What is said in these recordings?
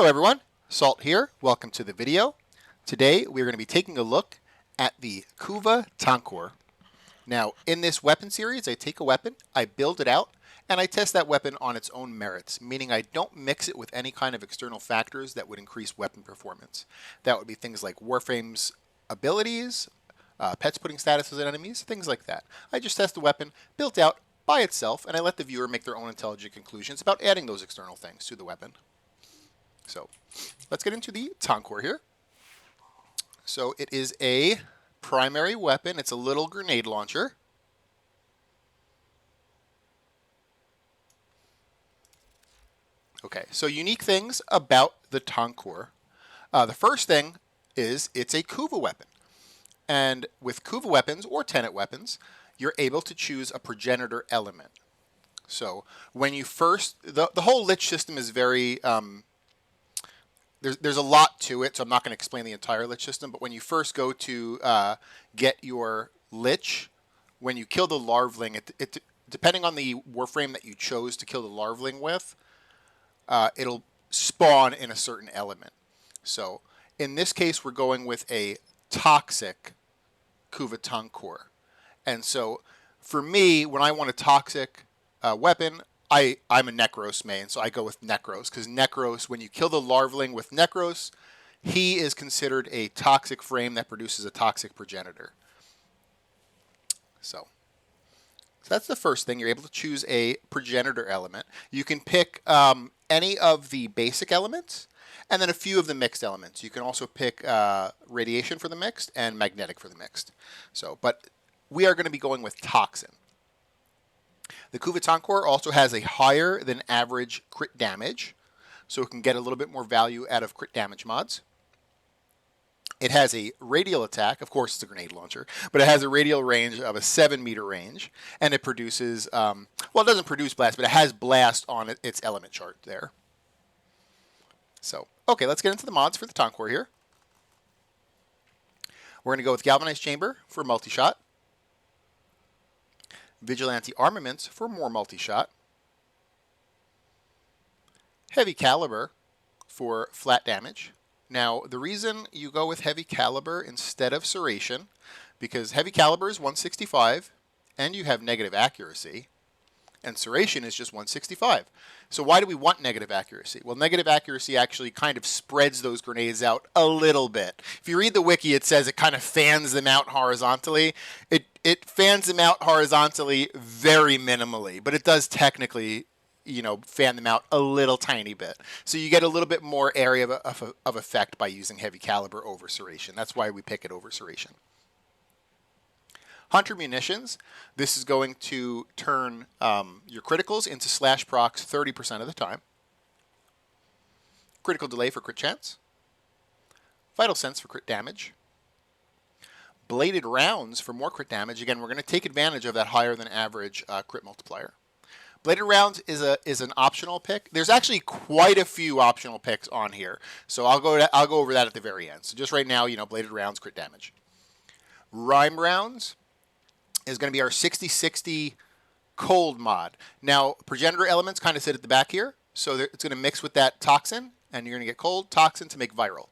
Hello everyone, Salt here. Welcome to the video. Today we're going to be taking a look at the Kuva Tonkor. Now in this weapon series, I take a weapon, I build it out, and I test that weapon on its own merits, meaning I don't mix it with any kind of external factors that would increase weapon performance. That would be things like Warframe's abilities, pets putting statuses on enemies, things like that. I just test the weapon, built out by itself, and I let the viewer make their own intelligent conclusions about adding those external things to the weapon. So let's get into the Tonkor here. So it is a primary weapon. It's a little grenade launcher. Okay, so unique things about the Tonkor. The first thing is it's a Kuva weapon. And with Kuva weapons or Tenet weapons, you're able to choose a progenitor element. So when you first, the whole lich system is very, there's a lot to it, so I'm not going to explain the entire lich system, but when you first go to get your lich, when you kill the larvling, it depending on the warframe that you chose to kill the larvling with, it'll spawn in a certain element. So in this case, we're going with a toxic Kuva Tonkor. And so for me, when I want a toxic weapon, I'm a Necros main, so I go with Necros, because Necros, when you kill the larvling with Necros, he is considered a toxic frame that produces a toxic progenitor. So that's the first thing. You're able to choose a progenitor element. You can pick any of the basic elements, and then a few of the mixed elements. You can also pick radiation for the mixed and magnetic for the mixed. So, but we are going to be going with toxin. The Kuva Tonkor also has a higher than average crit damage, so it can get a little bit more value out of crit damage mods. It has a radial attack, of course it's a grenade launcher, but it has a radial range of a 7-meter range, and it produces, well, it doesn't produce blast, but it has blast on its element chart there. So, okay, let's get into the mods for the Tonkor here. We're going to go with Galvanized Chamber for multi-shot. Vigilante Armaments for more multi-shot. Heavy Caliber for flat damage. Now, the reason you go with Heavy Caliber instead of Serration, because Heavy Caliber is 165, and you have negative accuracy, and Serration is just 165. So why do we want negative accuracy? Well, negative accuracy actually kind of spreads those grenades out a little bit. If you read the wiki, it says it kind of fans them out horizontally. It fans them out horizontally very minimally, but it does technically, you know, fan them out a little tiny bit. So you get a little bit more area of effect by using Heavy Caliber over Serration. That's why we pick it over Serration. Hunter Munitions, this is going to turn your criticals into slash procs 30% of the time. Critical Delay for crit chance. Vital Sense for crit damage. Bladed Rounds for more crit damage. Again, we're going to take advantage of that higher than average crit multiplier. Bladed Rounds is an optional pick. There's actually quite a few optional picks on here, so I'll go over that at the very end. So just right now, you know, Bladed Rounds, crit damage. Rime Rounds is going to be our 60-60 cold mod. Now, progenitor elements kind of sit at the back here, so it's going to mix with that toxin, and you're going to get cold toxin to make viral.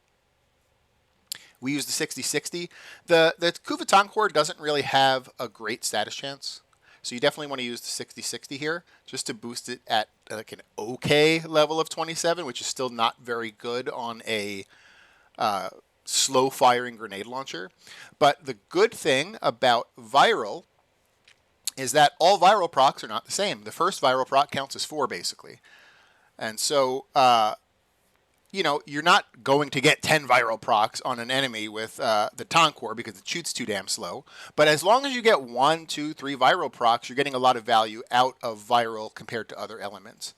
We use the 60-60. The Kuva Tonkor doesn't really have a great status chance, so you definitely want to use the 60-60 here, just to boost it at like an okay level of 27, which is still not very good on a slow firing grenade launcher. But the good thing about viral is that all viral procs are not the same. The first viral proc counts as 4 basically. And so, you know, you're not going to get 10 viral procs on an enemy with the Tonkor because it shoots too damn slow. But as long as you get 1, 2, 3 viral procs, you're getting a lot of value out of viral compared to other elements.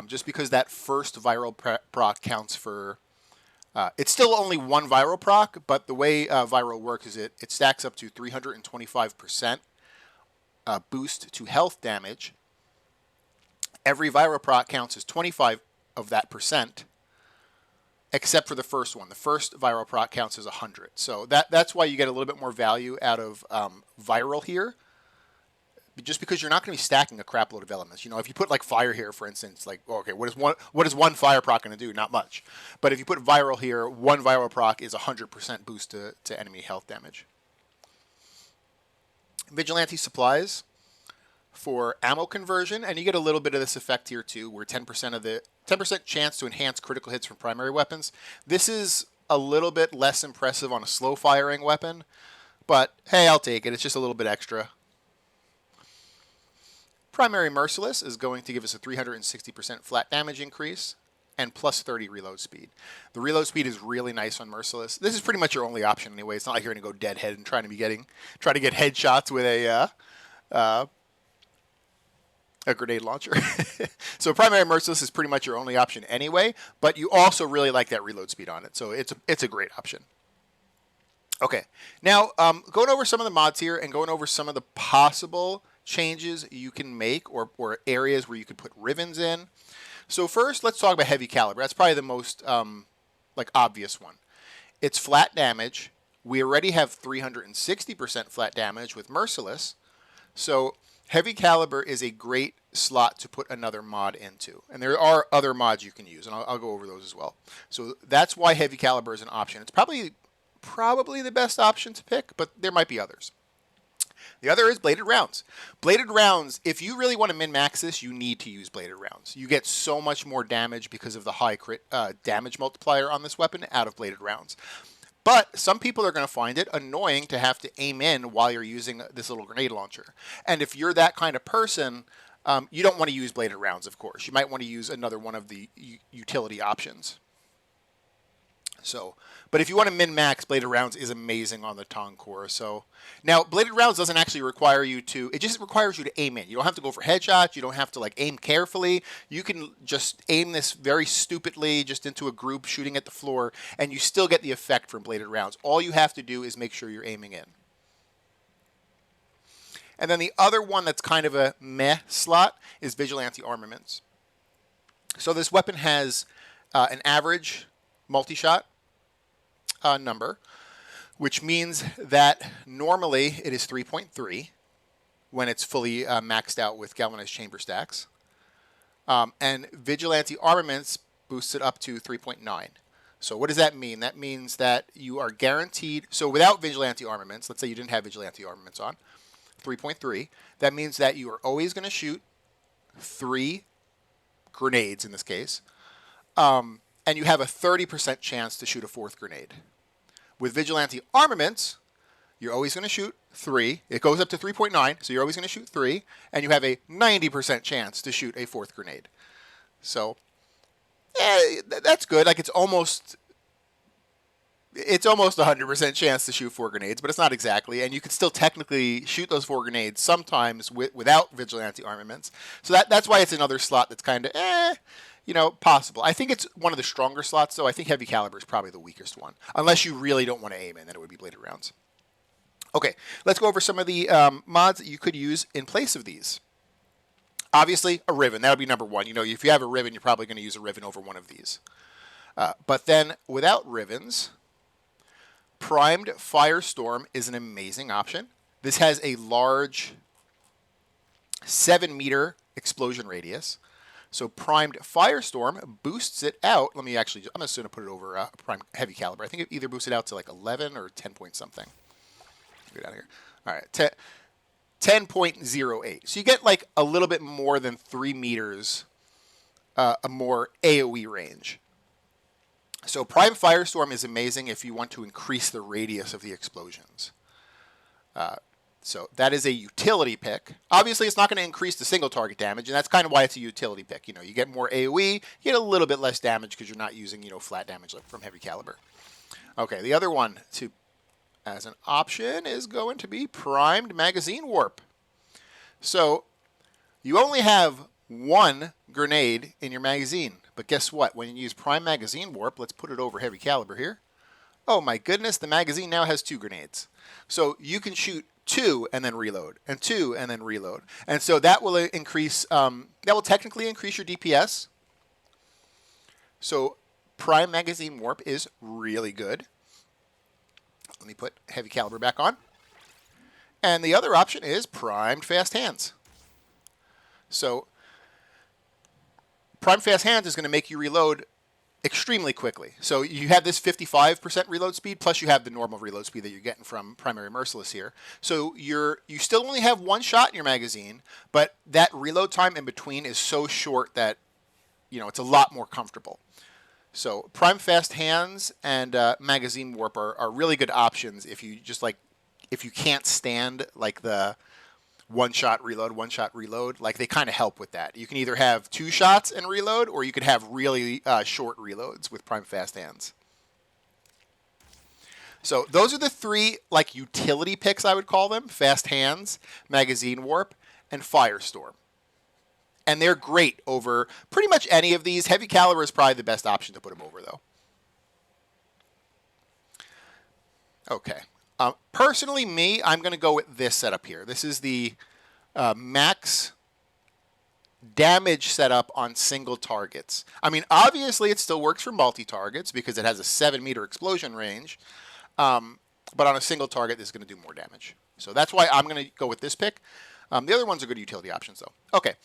Just because that first viral proc counts for it's still only 1 viral proc, but the way viral works is it stacks up to 325% boost to health damage. Every viral proc counts as 25 of that percent, except for the first one. The first viral proc counts as 100. So that's why you get a little bit more value out of viral here, just because you're not going to be stacking a crap load of elements. You know, if you put like fire here, for instance, like, okay, what is one fire proc going to do? Not much. But if you put viral here, one viral proc is 100% boost to enemy health damage. Vigilante supplies for ammo conversion, and you get a little bit of this effect here too, where 10% chance to enhance critical hits from primary weapons. This is a little bit less impressive on a slow firing weapon, but hey, I'll take it. It's just a little bit extra. Primary Merciless is going to give us a 360% flat damage increase and plus 30 reload speed. The reload speed is really nice on Merciless. This is pretty much your only option anyway. It's not like you're going to go deadhead and try to get headshots with a grenade launcher. So Primary Merciless is pretty much your only option anyway, but you also really like that reload speed on it. So it's a great option. Okay, now going over some of the mods here and going over some of the possible changes you can make or areas where you could put Rivens in. So first, let's talk about Heavy Caliber. That's probably the most obvious one. It's flat damage. We already have 360% flat damage with Merciless. So Heavy Caliber is a great slot to put another mod into. And there are other mods you can use, and I'll go over those as well. So that's why Heavy Caliber is an option. It's probably the best option to pick, but there might be others. The other is Bladed Rounds. Bladed Rounds, if you really want to min-max this, you need to use Bladed Rounds. You get so much more damage because of the high crit damage multiplier on this weapon out of Bladed Rounds. But some people are going to find it annoying to have to aim in while you're using this little grenade launcher. And if you're that kind of person, you don't want to use Bladed Rounds, of course. You might want to use another one of the utility options. So, but if you want to min-max, Bladed Rounds is amazing on the Tonkor. So, now, Bladed Rounds doesn't actually require you to, it just requires you to aim in. You don't have to go for headshots. You don't have to, like, aim carefully. You can just aim this very stupidly just into a group shooting at the floor, and you still get the effect from Bladed Rounds. All you have to do is make sure you're aiming in. And then the other one that's kind of a meh slot is Vigilante Armaments. So this weapon has an average multi-shot number, which means that normally it is 3.3 when it's fully maxed out with galvanized chamber stacks. And Vigilante Armaments boosts it up to 3.9. So what does that mean? That means that you are guaranteed, so without Vigilante Armaments, let's say you didn't have Vigilante Armaments on, 3.3, that means that you are always going to shoot 3 grenades in this case, and you have a 30% chance to shoot a 4th grenade. With Vigilante Armaments, you're always going to shoot 3. It goes up to 3.9, so you're always going to shoot 3, and you have a 90% chance to shoot a 4th grenade. So, that's good. Like, it's almost 100% chance to shoot 4 grenades, but it's not exactly. And you can still technically shoot those 4 grenades sometimes without Vigilante Armaments. So that's why it's another slot that's kind of, possible. I think it's one of the stronger slots, though. I think Heavy Caliber is probably the weakest one. Unless you really don't want to aim in, then it would be Bladed Rounds. Okay, let's go over some of the mods that you could use in place of these. Obviously, a Riven. That would be number one. If you have a Riven, you're probably going to use a Riven over one of these. But then, without Rivens, Primed Firestorm is an amazing option. This has a large 7-meter explosion radius. So Primed Firestorm boosts it out. I'm just going to put it over Prime Heavy Caliber. I think it either boosts it out to like 11 or 10 point something. Get out of here. All right, 10.08. So you get like a little bit more than 3 meters, a more AoE range. So Prime Firestorm is amazing if you want to increase the radius of the explosions. So that is a utility pick. Obviously, it's not going to increase the single target damage, and that's kind of why it's a utility pick. You get more AoE, you get a little bit less damage because you're not using, flat damage like from Heavy Caliber. Okay, the other one as an option is going to be Primed Magazine Warp. So you only have 1 grenade in your magazine, but guess what? When you use Prime Magazine Warp, let's put it over Heavy Caliber here. Oh my goodness, the magazine now has 2 grenades. So you can shoot 2 and then reload, and 2 and then reload. And so that will increase, that will technically increase your DPS. So Prime Magazine Warp is really good. Let me put Heavy Caliber back on. And the other option is primed fast hands. So primed fast hands is going to make you reload extremely quickly. So you have this 55% reload speed, plus you have the normal reload speed that you're getting from Primary Merciless here. So you still only have one shot in your magazine, but that reload time in between is so short that, you know, it's a lot more comfortable. So Prime Fast Hands and Magazine Warp are really good options if you if you can't stand like the one shot reload, like they kind of help with that. You can either have 2 shots and reload, or you could have really short reloads with Prime Fast Hands. So those are the 3 like utility picks, I would call them: Fast Hands, Magazine Warp, and Firestorm. And they're great over pretty much any of these. Heavy Caliber is probably the best option to put them over, though. Okay. Personally, I'm going to go with this setup here. This is the max damage setup on single targets. I mean, obviously, it still works for multi-targets because it has a 7-meter explosion range. But on a single target, this is going to do more damage. So that's why I'm going to go with this pick. The other ones are good utility options, though. Okay.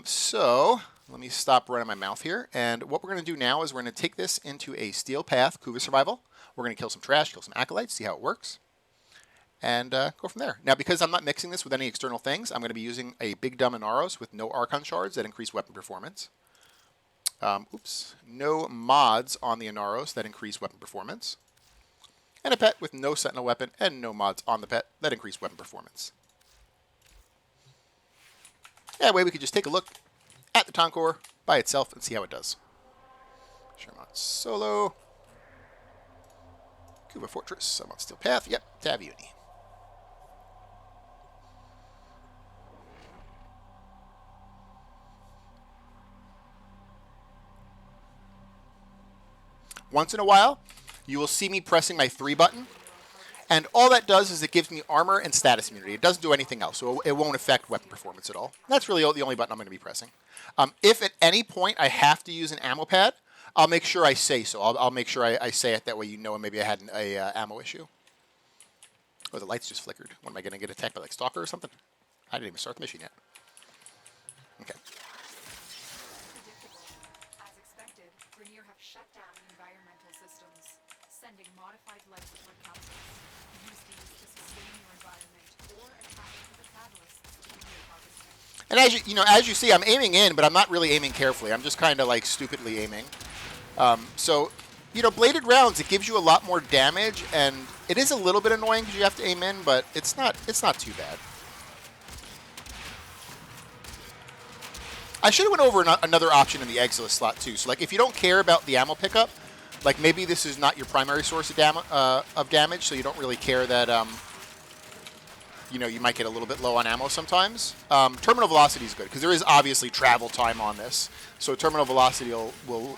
So let me stop running my mouth here. And what we're going to do now is we're going to take this into a Steel Path Kuva Survival. We're going to kill some trash, kill some acolytes, see how it works, and go from there. Now, because I'm not mixing this with any external things, I'm going to be using a Big Dumb Inaros with no Archon shards that increase weapon performance. No mods on the Inaros that increase weapon performance. And a pet with no Sentinel weapon and no mods on the pet that increase weapon performance. That way we could just take a look at the Tonkor by itself and see how it does. Shermont Solo. Kuva Fortress. I'm on Steel Path. Yep, Taviuni. Once in a while, you will see me pressing my 3 button. And all that does is it gives me armor and status immunity. It doesn't do anything else, so it won't affect weapon performance at all. That's really the only button I'm going to be pressing. If at any point I have to use an ammo pad, I'll make sure I say so. I'll make sure I say it, that way you know maybe I had an ammo issue. Oh, the lights just flickered. What, am I going to get attacked by like Stalker or something? I didn't even start the mission yet. Okay. As expected, Rainier have shut down environmental systems, sending modified life support capsules. Use these to sustain your environment or attach to the catalyst to your harvesting. And as you see, I'm aiming in, but I'm not really aiming carefully. I'm just kind of like stupidly aiming. So, bladed rounds, it gives you a lot more damage, and it is a little bit annoying because you have to aim in, but it's not too bad. I should have went over another option in the Exilus slot too. So, like, if you don't care about the ammo pickup, like maybe this is not your primary source of damage, so you don't really care that you might get a little bit low on ammo sometimes. Terminal velocity is good because there is obviously travel time on this, so terminal velocity will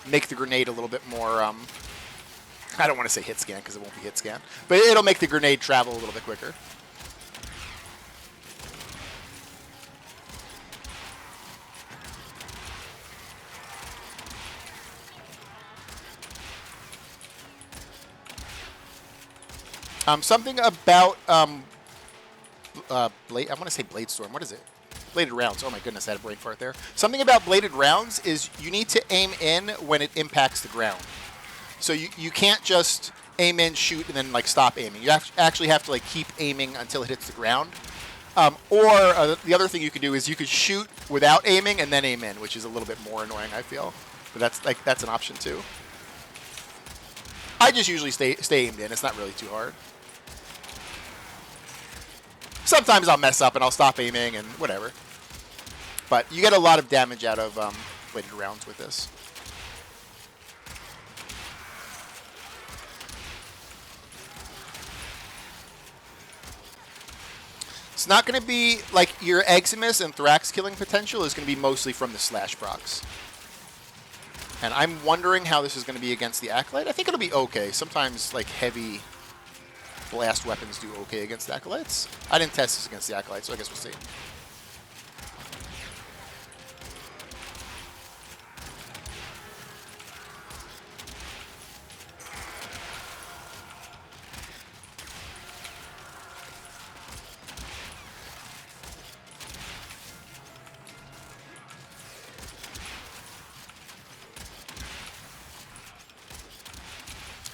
make the grenade a little bit more. I don't want to say hit scan because it won't be hit scan, but it'll make the grenade travel a little bit quicker. Something about blade. I want to say blade storm. What is it? Bladed rounds. Oh my goodness, I had a brain fart there. Something about bladed rounds is you need to aim in when it impacts the ground. So you can't just aim in, shoot, and then like stop aiming. You actually have to like keep aiming until it hits the ground. Or the other thing you could do is you could shoot without aiming and then aim in, which is a little bit more annoying, I feel. But that's an option too. I just usually stay aimed in. It's not really too hard. Sometimes I'll mess up and I'll stop aiming and whatever. But you get a lot of damage out of bladed rounds with this. It's not going to be like your Eximus and Thrax killing potential is going to be mostly from the slash procs. And I'm wondering how this is going to be against the Acolyte. I think it'll be okay. Sometimes like heavy blast weapons do okay against the Acolytes. I didn't test this against the Acolytes, so I guess we'll see.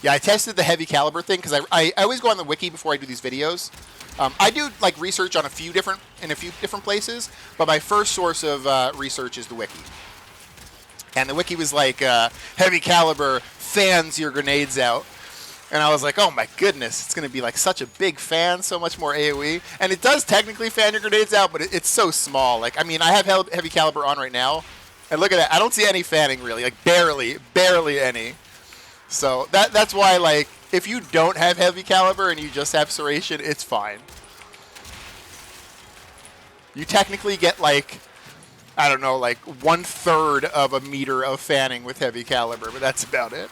Yeah, I tested the heavy caliber thing because I always go on the wiki before I do these videos. I do like research on a few different places, but my first source of research is the wiki. And the wiki was like, heavy caliber fans your grenades out. And I was like, oh my goodness, it's going to be like such a big fan, so much more AoE. And it does technically fan your grenades out, but it's so small. Like, I mean, I have heavy caliber on right now, and look at that. I don't see any fanning really, like barely any. So that's why, like, if you don't have heavy caliber and you just have serration, it's fine. You technically get like, I don't know, like 1/3 of a meter of fanning with heavy caliber, but that's about it.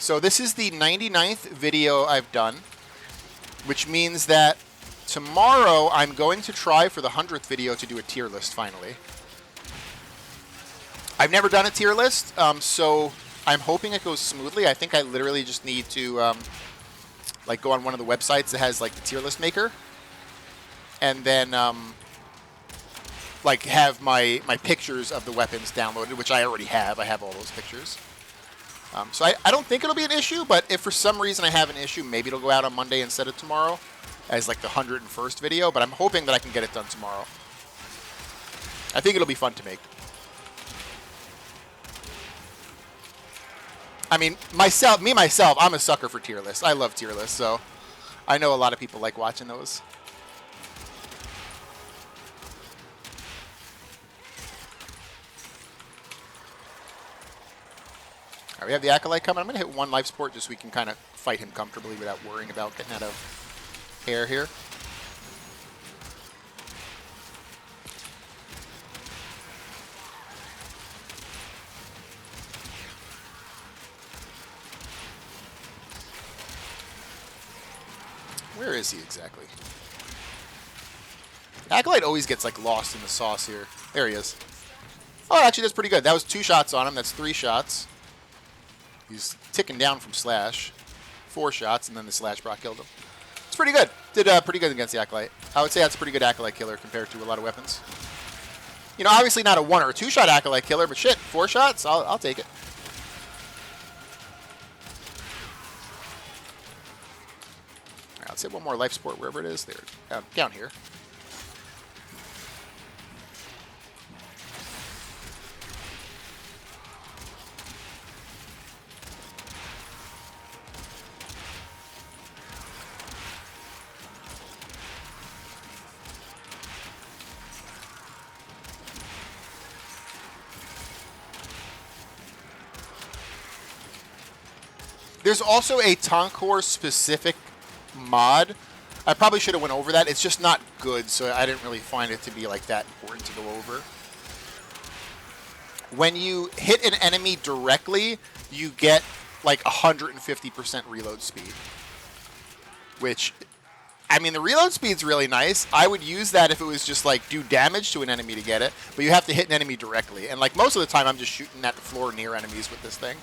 So this is the 99th video I've done, which means that tomorrow I'm going to try for the 100th video to do a tier list finally. I've never done a tier list, so I'm hoping it goes smoothly. I think I literally just need to like go on one of the websites that has like the tier list maker, and then like have my pictures of the weapons downloaded, which I already have. I have all those pictures. So I don't think it'll be an issue, but if for some reason I have an issue, maybe it'll go out on Monday instead of tomorrow as like the 101st video, but I'm hoping that I can get it done tomorrow. I think it'll be fun to make. I mean, myself, I'm a sucker for tier lists. I love tier lists, so I know a lot of people like watching those. All right, we have the Acolyte coming. I'm going to hit one life support just so we can kind of fight him comfortably without worrying about getting out of hair here. Where is he exactly? Acolyte always gets like lost in the sauce here. There he is. Oh, actually, that's pretty good. That was 2 shots on him. That's 3 shots. He's ticking down from Slash. 4 shots, and then the Slash proc killed him. It's pretty good. Did pretty good against the Acolyte. I would say that's a pretty good Acolyte killer compared to a lot of weapons. You know, obviously not a 1 or a 2 shot Acolyte killer, but shit, 4 shots? I'll take it. All right, let's hit one more life support wherever it is. There, down here. There's also a Tonkor specific mod. I probably should have went over that. It's just not good, so I didn't really find it to be like that important to go over. When you hit an enemy directly, you get like 150% reload speed. Which, I mean, the reload speed's really nice. I would use that if it was just like do damage to an enemy to get it, but you have to hit an enemy directly. And like most of the time, I'm just shooting at the floor near enemies with this thing.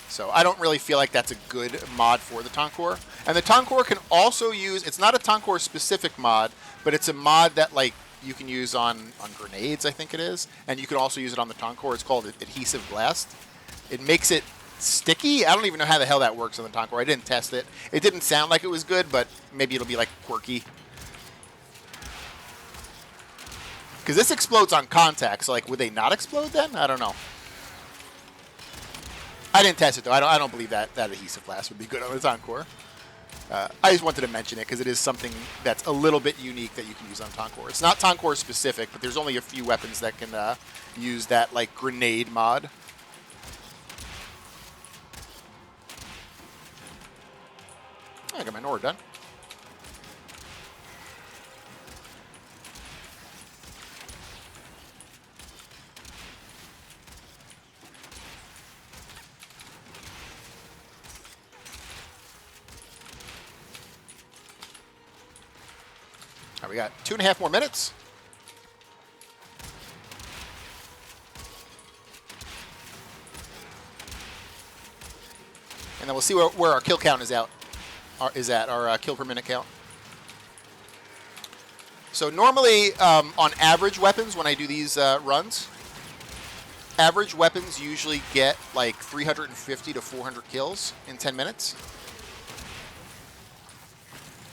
So I don't really feel like that's a good mod for the Tonkor. And the Tonkor can also use, it's not a Tonkor specific mod, but it's a mod that like you can use on grenades, I think it is. And you can also use it on the Tonkor. It's called Adhesive Blast. It makes it sticky. I don't even know how the hell that works on the Tonkor. I didn't test it. It didn't sound like it was good, but maybe it'll be like quirky. Because this explodes on contact, so like would they not explode then? I don't know. I didn't test it, though. I don't believe that Adhesive Blast would be good on the Tonkor. I just wanted to mention it because it is something that's a little bit unique that you can use on Tonkor. It's not Tonkor specific, but there's only a few weapons that can use that like grenade mod. I got my Nora done. right, we got 2.5 more minutes. And then we'll see where our kill count is at, our kill per minute count. So normally, on average weapons, when I do these runs, average weapons usually get like 350 to 400 kills in 10 minutes.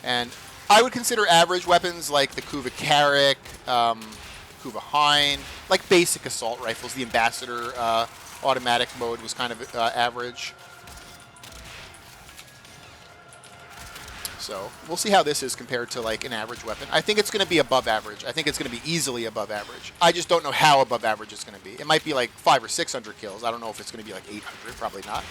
And I would consider average weapons like the Kuva Carrick, Kuva Hein, like basic assault rifles. The Ambassador automatic mode was kind of average. So we'll see how this is compared to like an average weapon. I think it's going to be above average. I think it's going to be easily above average. I just don't know how above average it's going to be. It might be like 500 or 600 kills. I don't know if it's going to be like 800. Probably not.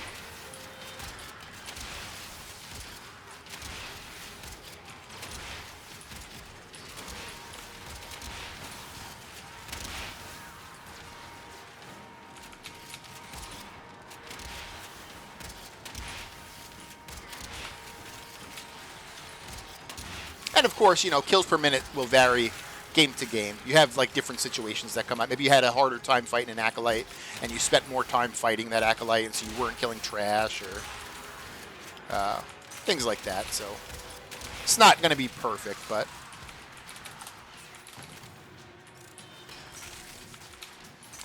And of course, you know, kills per minute will vary game to game. You have like different situations that come up. Maybe you had a harder time fighting an Acolyte and you spent more time fighting that Acolyte and so you weren't killing trash or things like that. So it's not going to be perfect, but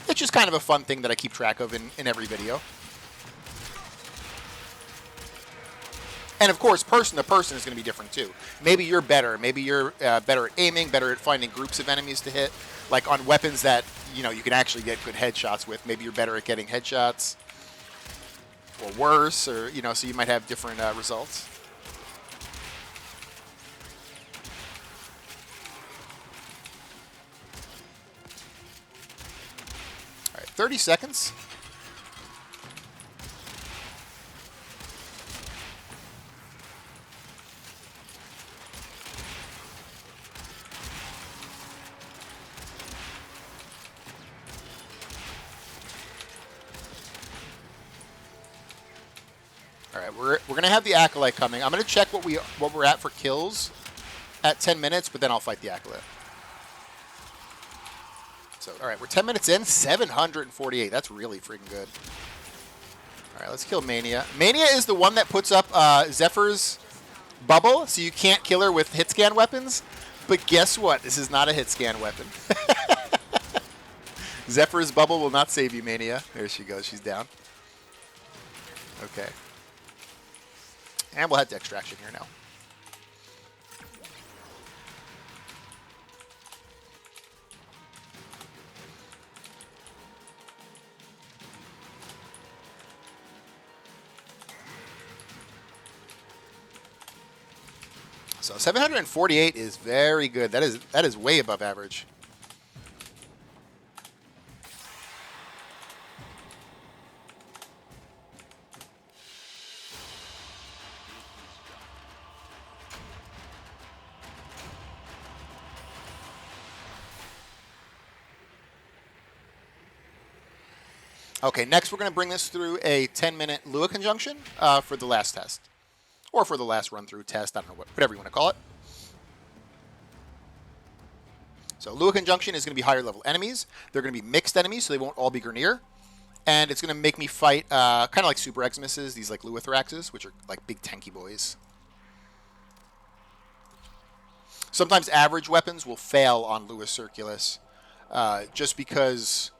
it's just kind of a fun thing that I keep track of in every video. And of course, person to person is going to be different too. Maybe you're better. Maybe you're better at aiming, better at finding groups of enemies to hit. Like on weapons that, you know, you can actually get good headshots with. Maybe you're better at getting headshots. Or worse, or, you know, so you might have different results. All right, 30 seconds. All right, we're gonna have the Acolyte coming. I'm gonna check what we're at for kills at 10 minutes, but then I'll fight the Acolyte. So, all right, we're 10 minutes in, 748. That's really freaking good. All right, let's kill Mania. Mania is the one that puts up Zephyr's bubble, so you can't kill her with hit scan weapons. But guess what? This is not a hit scan weapon. Zephyr's bubble will not save you, Mania. There she goes. She's down. Okay. And we'll head to extraction here now. So 748 is very good. That is way above average. Okay, next we're going to bring this through a 10-minute Lua conjunction for the last test. Or for the last run-through test, I don't know, whatever you want to call it. So Lua conjunction is going to be higher level enemies. They're going to be mixed enemies, so they won't all be Grineer. And it's going to make me fight kind of like Super Eximuses, these like Luathraxes, which are like big tanky boys. Sometimes average weapons will fail on Lua Circulus just because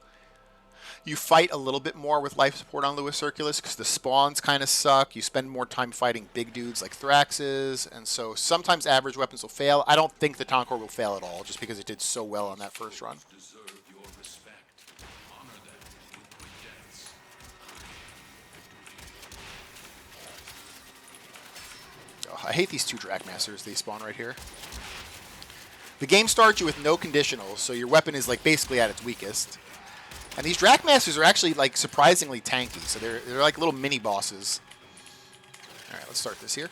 you fight a little bit more with life support on Lua Circulus because the spawns kind of suck. You spend more time fighting big dudes like Thraxes, and so sometimes average weapons will fail. I don't think the Tonkor will fail at all just because it did so well on that first run. Oh, I hate these two Dragmasters. They spawn right here. The game starts you with no conditionals, so your weapon is like basically at its weakest. And these Dragmasters are actually like surprisingly tanky, so they're like little mini bosses. All right, let's start this here.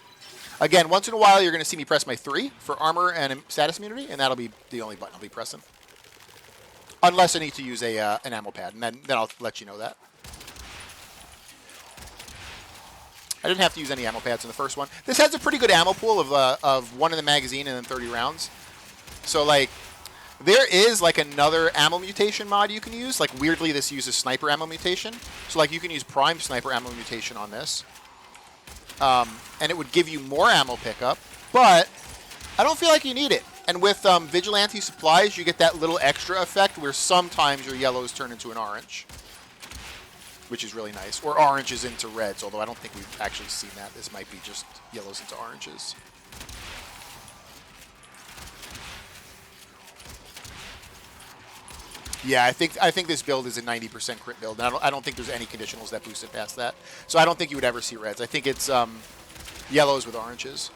Again, once in a while you're going to see me press my 3 for armor and status immunity, and that'll be the only button I'll be pressing. Unless I need to use an ammo pad, and then I'll let you know that. I didn't have to use any ammo pads in the first one. This has a pretty good ammo pool of 1 in the magazine and then 30 rounds. So like, there is like another ammo mutation mod you can use. Like weirdly, this uses sniper ammo mutation. So like you can use prime sniper ammo mutation on this, and it would give you more ammo pickup. But I don't feel like you need it. And with vigilante supplies, you get that little extra effect where sometimes your yellows turn into an orange, which is really nice. Or oranges into reds, although I don't think we've actually seen that. This might be just yellows into oranges. Yeah, I think this build is a 90% crit build, and I don't think there's any conditionals that boost it past that. So I don't think you would ever see reds. I think it's yellows with oranges.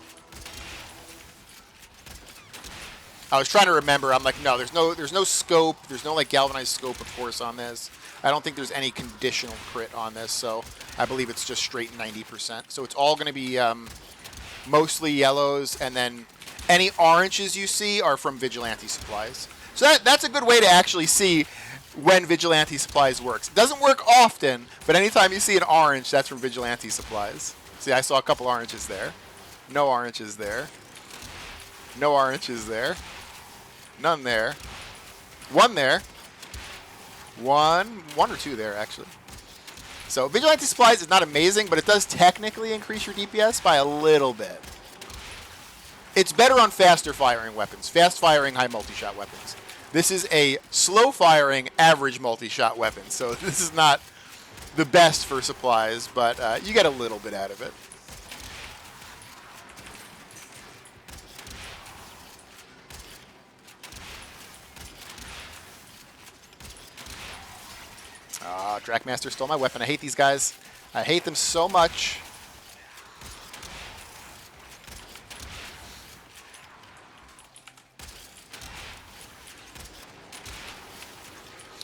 I was trying to remember. I'm like, no, there's no scope. There's no like galvanized scope, of course, on this. I don't think there's any conditional crit on this, so I believe it's just straight 90%. So it's all going to be mostly yellows, and then any oranges you see are from vigilante supplies. So that's a good way to actually see when vigilante supplies works. It doesn't work often, but anytime you see an orange, that's from vigilante supplies. See, I saw a couple oranges there. No oranges there. No oranges there. None there. One there. One or two there, actually. So vigilante supplies is not amazing, but it does technically increase your DPS by a little bit. It's better on faster firing weapons, fast firing, high multi-shot weapons. This is a slow firing, average multi-shot weapon, so this is not the best for supplies, but you get a little bit out of it. Drakmaster stole my weapon. I hate these guys. I hate them so much.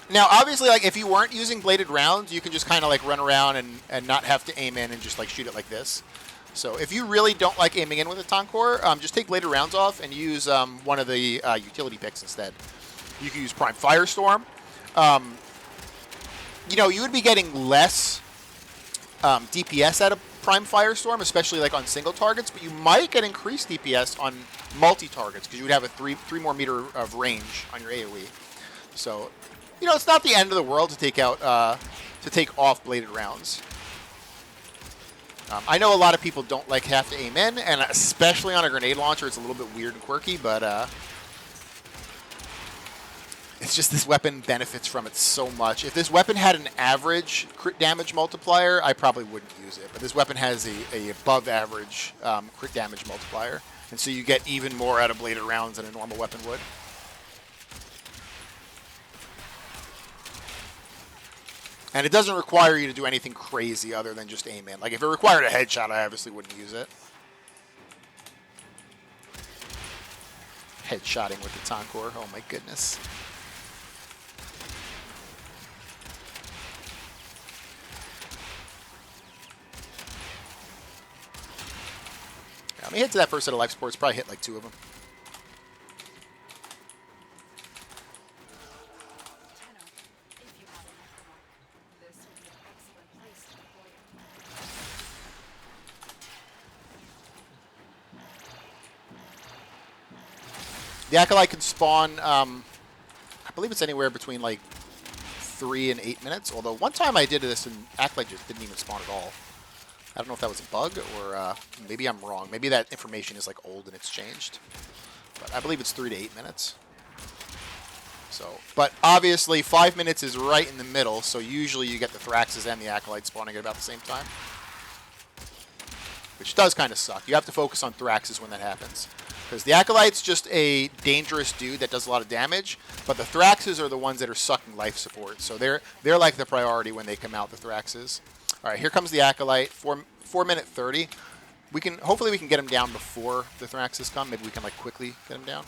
Now, obviously, like if you weren't using bladed rounds, you can just kind of like run around and not have to aim in and just like shoot it like this. So if you really don't like aiming in with a Tonkor, just take bladed rounds off and use one of the utility picks instead. You can use Prime Firestorm. You know, you would be getting less DPS out of Prime Firestorm, especially like on single targets, but you might get increased DPS on multi-targets because you would have a three more meter of range on your AoE. So, you know, it's not the end of the world to take out to take off bladed rounds. I know a lot of people don't like have to aim in, and especially on a grenade launcher, it's a little bit weird and quirky, but it's just this weapon benefits from it so much. If this weapon had an average crit damage multiplier, I probably wouldn't use it. But this weapon has a above average crit damage multiplier, and so you get even more out of bladed rounds than a normal weapon would. And it doesn't require you to do anything crazy other than just aim in. Like, if it required a headshot, I obviously wouldn't use it. Headshotting with the Tonkor. Oh, my goodness. Let me hit to that first set of life supports. Probably hit like 2 of them. The Acolyte can spawn, I believe it's anywhere between like 3 and 8 minutes. Although one time I did this and Acolyte just didn't even spawn at all. I don't know if that was a bug or maybe I'm wrong. Maybe that information is like old and it's changed. But I believe it's 3 to 8 minutes. So, but obviously 5 minutes is right in the middle. So usually you get the Thraxes and the Acolyte spawning at about the same time. Which does kind of suck. You have to focus on Thraxes when that happens. Because the Acolyte's just a dangerous dude that does a lot of damage, but the Thraxes are the ones that are sucking life support. So they're like the priority when they come out, the Thraxes. All right, here comes the Acolyte, 4 minute 30. Hopefully we can get him down before the Thraxes come. Maybe we can like quickly get him down.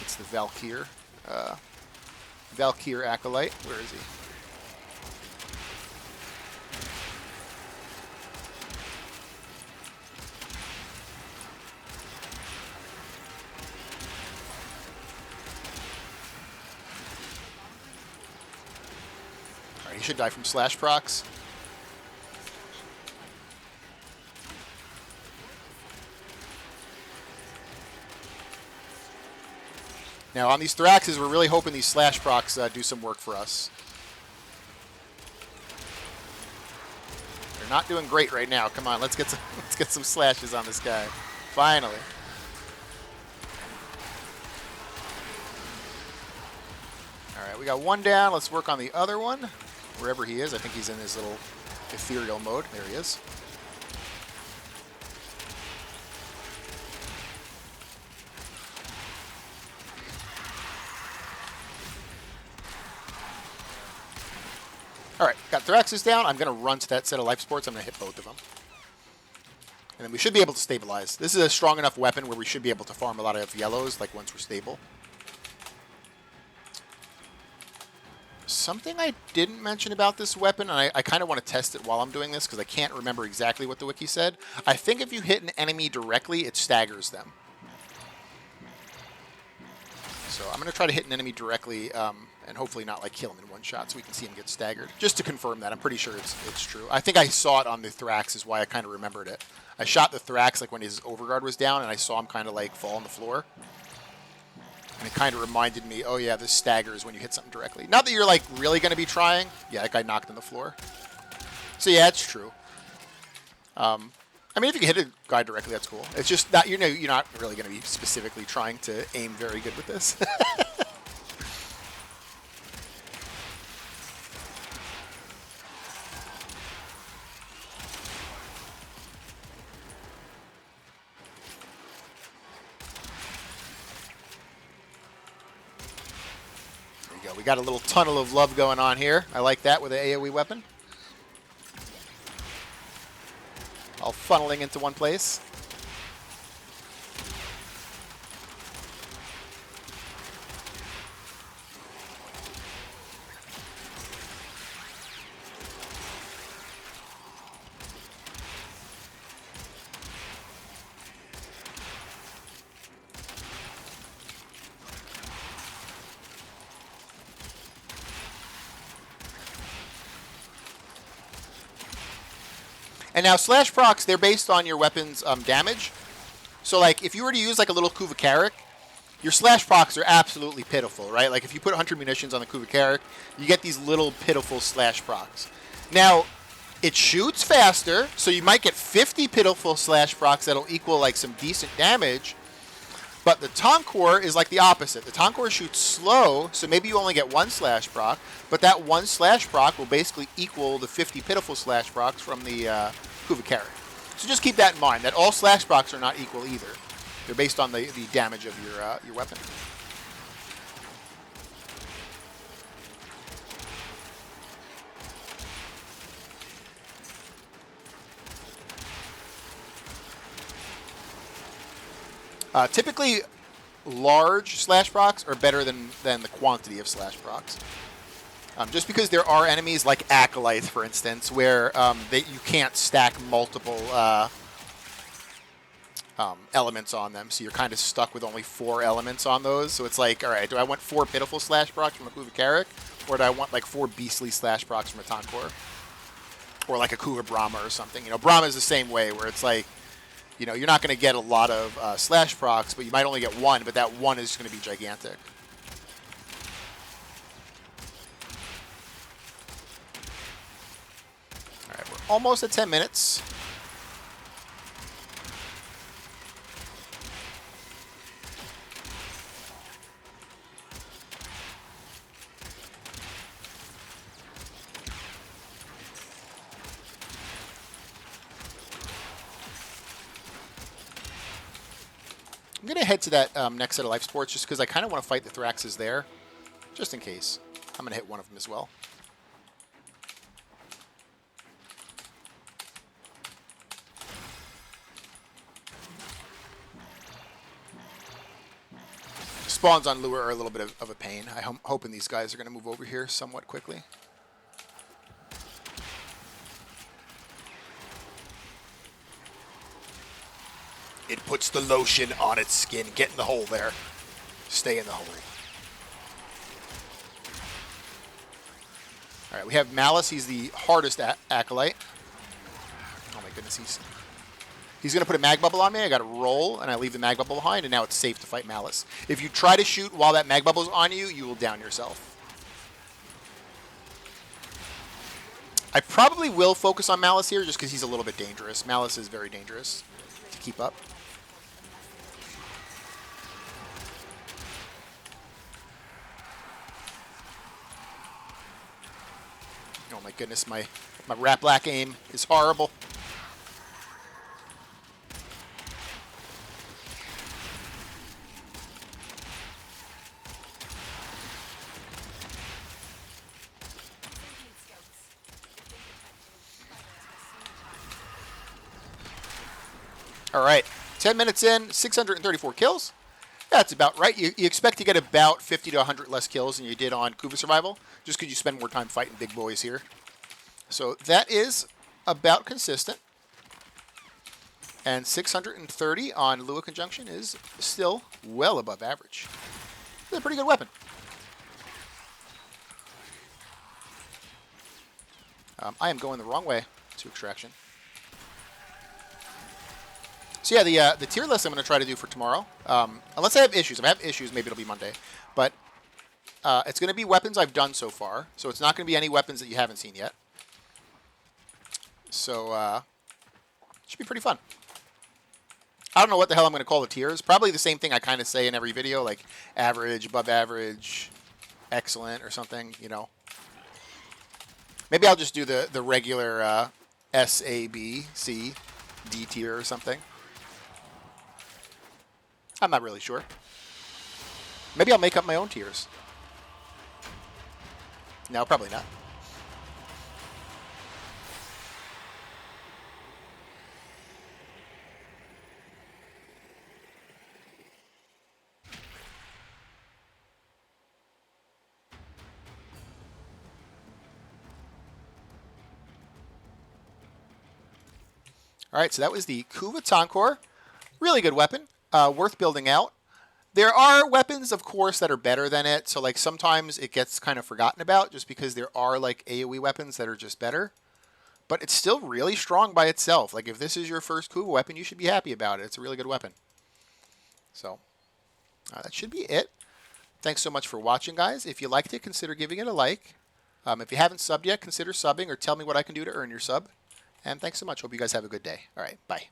It's the Valkyr. Valkyr Acolyte. Where is he? He should die from slash procs. Now on these Thraxes, we're really hoping these slash procs do some work for us. They're not doing great right now. Come on, let's get some slashes on this guy. Finally. All right, we got one down. Let's work on the other one, wherever he is. I think he's in his little ethereal mode. There he is. All right, got Thraxus down. I'm going to run to that set of life sports. I'm going to hit both of them. And then we should be able to stabilize. This is a strong enough weapon where we should be able to farm a lot of yellows, like once we're stable. Something I didn't mention about this weapon, and I kind of want to test it while I'm doing this because I can't remember exactly what the wiki said. I think if you hit an enemy directly, it staggers them. So I'm going to try to hit an enemy directly and hopefully not like kill him in one shot so we can see him get staggered. Just to confirm that. I'm pretty sure it's true. I think I saw it on the Thrax is why I kind of remembered it. I shot the Thrax like when his overguard was down and I saw him kind of like fall on the floor. And it kind of reminded me, oh yeah, this staggers when you hit something directly. Not that you're like really going to be trying. Yeah, that guy knocked on the floor. So yeah, it's true. I mean, if you can hit a guy directly, that's cool. It's just that, you're not really going to be specifically trying to aim very good with this. There you go. We got a little tunnel of love going on here. I like that with an AoE weapon. All funneling into one place. And now slash procs, they're based on your weapon's damage. So like if you were to use like a little Kuva Carrick, your slash procs are absolutely pitiful, right? Like if you put 100 munitions on the Kuva Carrick, you get these little pitiful slash procs. Now, it shoots faster, so you might get 50 pitiful slash procs that'll equal like some decent damage. But the Tonkor is like the opposite. The Tonkor shoots slow, so maybe you only get one slash proc, but that one slash proc will basically equal the 50 pitiful slash procs from the Kuva Carrick. So just keep that in mind, that all slash procs are not equal either. They're based on the damage of your weapon. Typically, large slash procs are better than the quantity of slash procs. Just because there are enemies like Acolytes, for instance, where you can't stack multiple elements on them, so you're kind of stuck with only 4 elements on those. So it's like, all right, do I want 4 pitiful slash procs from a Kuva Carrick, or do I want like 4 beastly slash procs from a Tonkor, or like a Kuva Brahma or something? Brahma is the same way, where it's like, you're not going to get a lot of slash procs, but you might only get 1, but that 1 is going to be gigantic. All right, we're almost at 10 minutes. I'm going to head to that next set of life sports just because I kind of want to fight the Thraxes there, just in case. I'm going to hit one of them as well. Spawns on Lure are a little bit of a pain. I'm hoping these guys are going to move over here somewhat quickly. It puts the lotion on its skin. Get in the hole there. Stay in the hole. All right, we have Malice. He's the hardest acolyte. Oh my goodness, He's going to put a mag bubble on me. I got to roll, and I leave the mag bubble behind, and now it's safe to fight Malice. If you try to shoot while that mag bubble is on you, you will down yourself. I probably will focus on Malice here just because he's a little bit dangerous. Malice is very dangerous to keep up. Oh my goodness, my rat black aim is horrible. All right, 10 minutes in, 634 kills. That's about right. You expect to get about 50 to 100 less kills than you did on Kuva Survival, just because you spend more time fighting big boys here. So that is about consistent. And 630 on Lua Conjunction is still well above average. It's a pretty good weapon. I am going the wrong way to extraction. So yeah, the tier list I'm going to try to do for tomorrow, unless I have issues. If I have issues, maybe it'll be Monday. But it's going to be weapons I've done so far. So it's not going to be any weapons that you haven't seen yet. So it should be pretty fun. I don't know what the hell I'm going to call the tiers. Probably the same thing I kind of say in every video, like average, above average, excellent, or something, you know. Maybe I'll just do the regular S, A, B, C, D tier or something. I'm not really sure. Maybe I'll make up my own tiers. No, probably not. All right, so that was the Kuva Tonkor. Really good weapon, worth building out. There are weapons, of course, that are better than it. So, like, sometimes it gets kind of forgotten about just because there are, like, AoE weapons that are just better. But it's still really strong by itself. Like, if this is your first Kuva weapon, you should be happy about it. It's a really good weapon. So, that should be it. Thanks so much for watching, guys. If you liked it, consider giving it a like. If you haven't subbed yet, consider subbing or tell me what I can do to earn your sub. And thanks so much. Hope you guys have a good day. All right, bye.